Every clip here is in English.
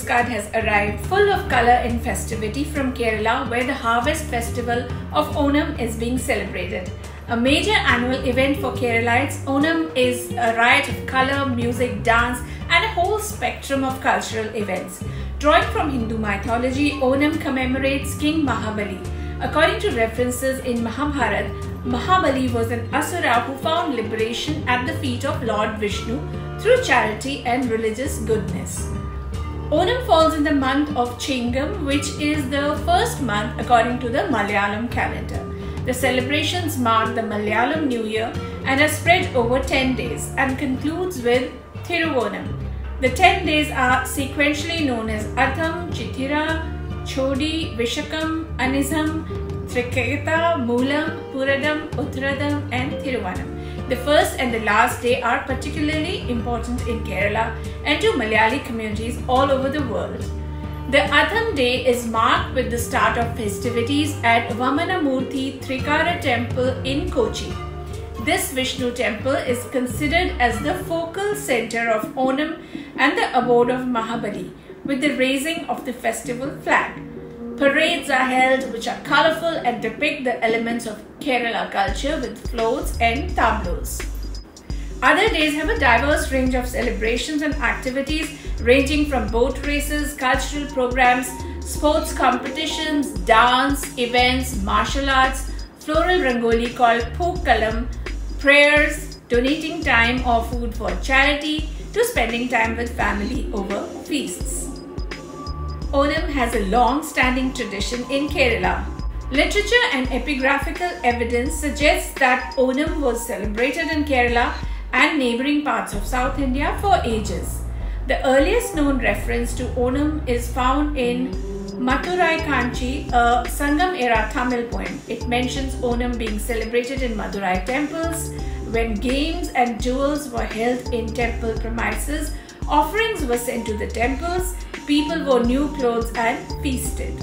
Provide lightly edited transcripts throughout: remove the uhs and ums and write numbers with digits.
postcard has arrived full of color and festivity from Kerala, where the harvest festival of Onam is being celebrated. A major annual event for Keralites, Onam is a riot of color, music, dance and a whole spectrum of cultural events. Drawing from Hindu mythology, Onam commemorates King Mahabali. According to references in Mahabharata, Mahabali was an asura who found liberation at the feet of Lord Vishnu through charity and religious goodness. Onam falls in the month of Chingam, which is the first month according to the Malayalam calendar. The celebrations mark the Malayalam New Year and are spread over 10 days and concludes with Thiruvonam. The 10 days are sequentially known as Atham, Chithira, Chodi, Vishakam, Anizam, Triketa, Moolam, Puradam, Uttaradam and Thiruvanam. The first and the last day are particularly important in Kerala and to Malayali communities all over the world. The Atham day is marked with the start of festivities at Vamanamurthy Trikara temple in Kochi. This Vishnu temple is considered as the focal center of Onam and the abode of Mahabali, with the raising of the festival flag. Parades are held which are colorful and depict the elements of Kerala culture with floats and tableaus. Other days have a diverse range of celebrations and activities ranging from boat races, cultural programs, sports competitions, dance, events, martial arts, floral rangoli called Pookalam, prayers, donating time or food for charity, to spending time with family over feasts. Onam has a long-standing tradition in Kerala. Literature and epigraphical evidence suggests that Onam was celebrated in Kerala and neighbouring parts of South India for ages. The earliest known reference to Onam is found in Madurai Kanchi, a Sangam era Tamil poem. It mentions Onam being celebrated in Madurai temples. When games and duels were held in temple premises, offerings were sent to the temples, people wore new clothes and feasted.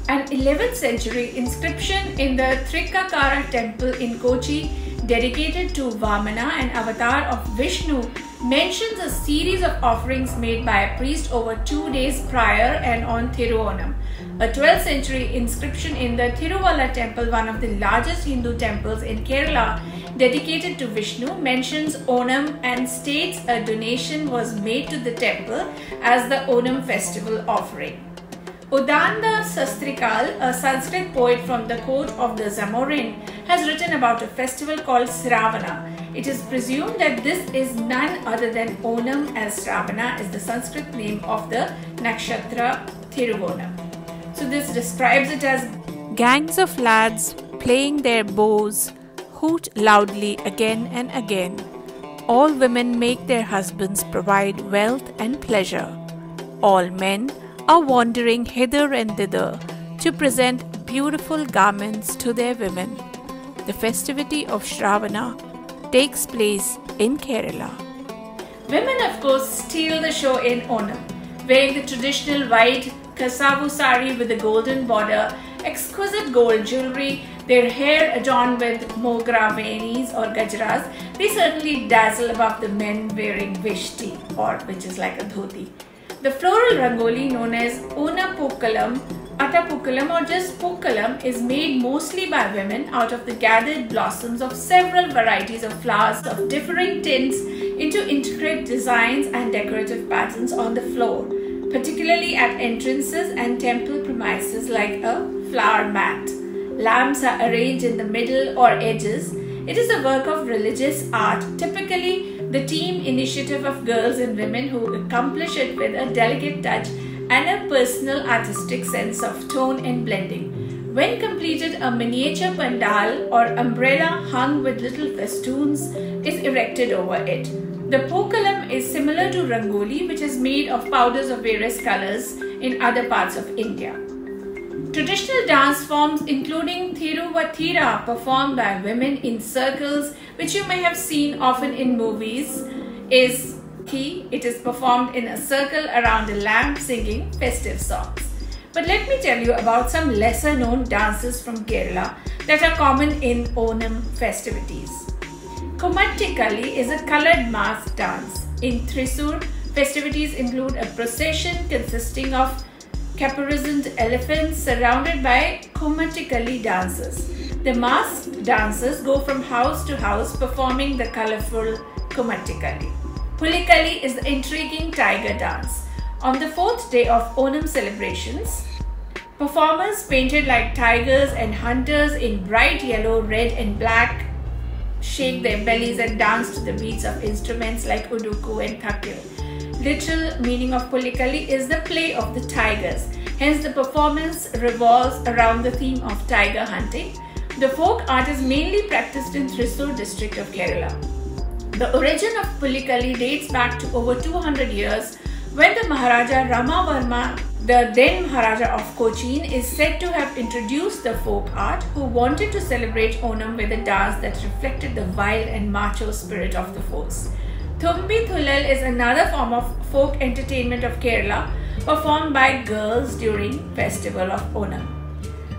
An 11th century inscription in the Trikakara temple in Kochi, dedicated to Vamana, an avatar of Vishnu, mentions a series of offerings made by a priest over 2 days prior and on Thiruonam. A 12th century inscription in the Thiruvalla temple, one of the largest Hindu temples in Kerala, dedicated to Vishnu, mentions Onam and states a donation was made to the temple as the Onam festival offering. Udanda Sastrikal, a Sanskrit poet from the court of the Zamorin, has written about a festival called Sravana. It is presumed that this is none other than Onam, as Sravana is the Sanskrit name of the nakshatra Thiruvonam. So this describes it as gangs of lads playing their bows hoot loudly again and again. All women make their husbands provide wealth and pleasure. All men are wandering hither and thither to present beautiful garments to their women. The festivity of Shravana takes place in Kerala. Women, of course, steal the show in Onam, wearing the traditional white kasavu sari with a golden border, exquisite gold jewelry, their hair adorned with mogra venis or gajras. They certainly dazzle above the men wearing vishti, which is like a dhoti. The floral rangoli known as Ona Pookalam, Atta Pookalam or just Pookalam is made mostly by women out of the gathered blossoms of several varieties of flowers of differing tints into intricate designs and decorative patterns on the floor, particularly at entrances and temple premises like a flower mat. Lamps are arranged in the middle or edges. It is a work of religious art, typically the team initiative of girls and women who accomplish it with a delicate touch and a personal artistic sense of tone and blending. When completed, a miniature pandal or umbrella hung with little festoons is erected over it. The Pookalam is similar to Rangoli, which is made of powders of various colors in other parts of India. Traditional dance forms including Thiruvathira, performed by women in circles, which you may have seen often in movies, is key. It is performed in a circle around a lamp singing festive songs. But let me tell you about some lesser known dances from Kerala that are common in Onam festivities. Kumattikali is a coloured mask dance. In Thrissur, Festivities include a procession consisting of caparisoned elephants surrounded by Kumattikalli dancers. The masked dancers go from house to house performing the colorful Kumattikalli. Pulikalli is the intriguing tiger dance. On the fourth day of Onam celebrations, performers painted like tigers and hunters in bright yellow, red and black shake their bellies and dance to the beats of instruments like uduku and thakil. Literal meaning of Pulikalli is the play of the tigers. Hence the performance revolves around the theme of tiger hunting. The folk art is mainly practiced in Thrissur district of Kerala. The origin of Pulikalli dates back to over 200 years when the Maharaja Ramavarma, the then Maharaja of Cochin, is said to have introduced the folk art, who wanted to celebrate Onam with a dance that reflected the wild and macho spirit of the force. Thumbi Thulal is another form of folk entertainment of Kerala performed by girls during festival of Onam.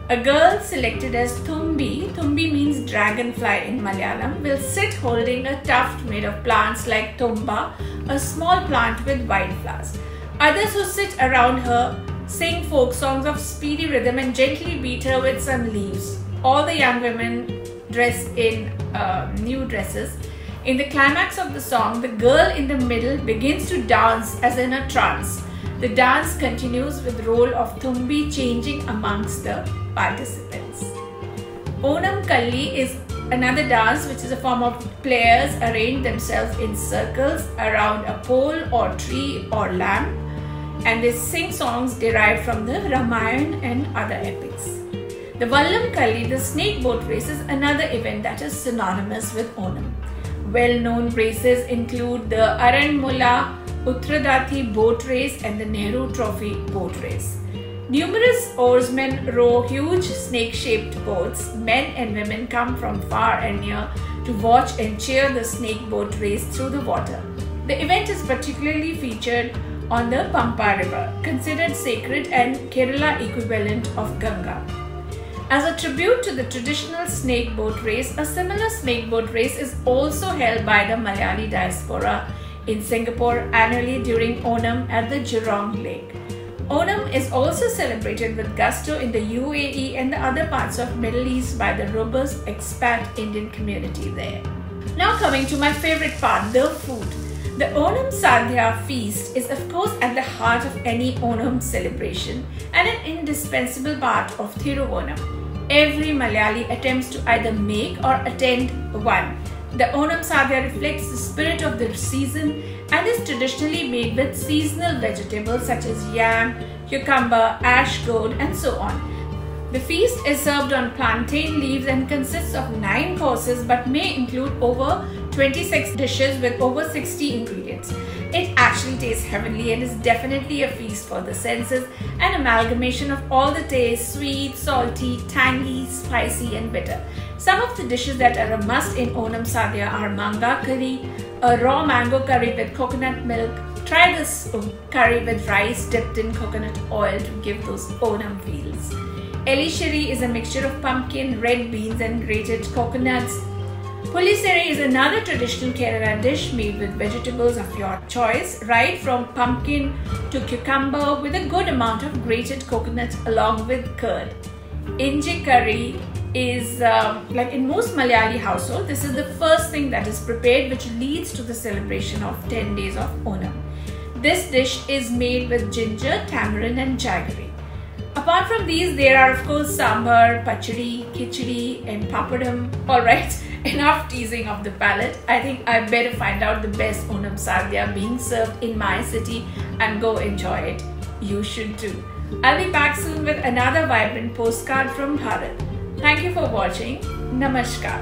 A girl selected as Thumbi means dragonfly in Malayalam, will sit holding a tuft made of plants like Thumba, a small plant with white flowers. Others who sit around her sing folk songs of speedy rhythm and gently beat her with some leaves. All the young women dress in new dresses. In the climax of the song, the girl in the middle begins to dance as in a trance. The dance continues with the role of Thumbi changing amongst the participants. Onam Kalli is another dance which is a form of players arrange themselves in circles around a pole or tree or lamp, and they sing songs derived from the Ramayana and other epics. The Vallam Kalli, the snake boat race, is another event that is synonymous with Onam. Well-known races include the Aranmula Uttradati boat race and the Nehru Trophy boat race. Numerous oarsmen row huge snake-shaped boats. Men and women come from far and near to watch and cheer the snake boat race through the water. The event is particularly featured on the Pampa River, considered sacred and Kerala equivalent of Ganga. As a tribute to the traditional snake boat race, a similar snake boat race is also held by the Malayali diaspora in Singapore annually during Onam at the Jurong Lake. Onam is also celebrated with gusto in the UAE and the other parts of Middle East by the robust expat Indian community there. Now coming to my favorite part, the food. The Onam Sadhya feast is of course at the heart of any Onam celebration and an indispensable part of Thiruvonam. Every Malayali attempts to either make or attend one. The Onam Sadhya reflects the spirit of the season and is traditionally made with seasonal vegetables such as yam, cucumber, ash gourd and so on. The feast is served on plantain leaves and consists of 9 courses but may include over 26 dishes with over 60 ingredients. It actually tastes heavenly and is definitely a feast for the senses, an amalgamation of all the tastes: sweet, salty, tangy, spicy and bitter. Some of the dishes that are a must in Onam Sadhya are manga curry, a raw mango curry with coconut milk. Try this curry with rice dipped in coconut oil to give those Onam feels. Elisheri is a mixture of pumpkin, red beans and grated coconuts. Puliseri is another traditional Kerala dish made with vegetables of your choice, right from pumpkin to cucumber, with a good amount of grated coconut along with curd. Inji curry is like in most Malayali households, this is the first thing that is prepared, which leads to the celebration of 10 days of Onam. This dish is made with ginger, tamarind and jaggery. Apart from these, there are of course sambar, pachadi, khichdi and papadam. Alright, enough teasing of the palate. I think I better find out the best Onam Sadhya being served in my city and go enjoy it. You should too. I'll be back soon with another vibrant postcard from Bharat. Thank you for watching. Namaskar.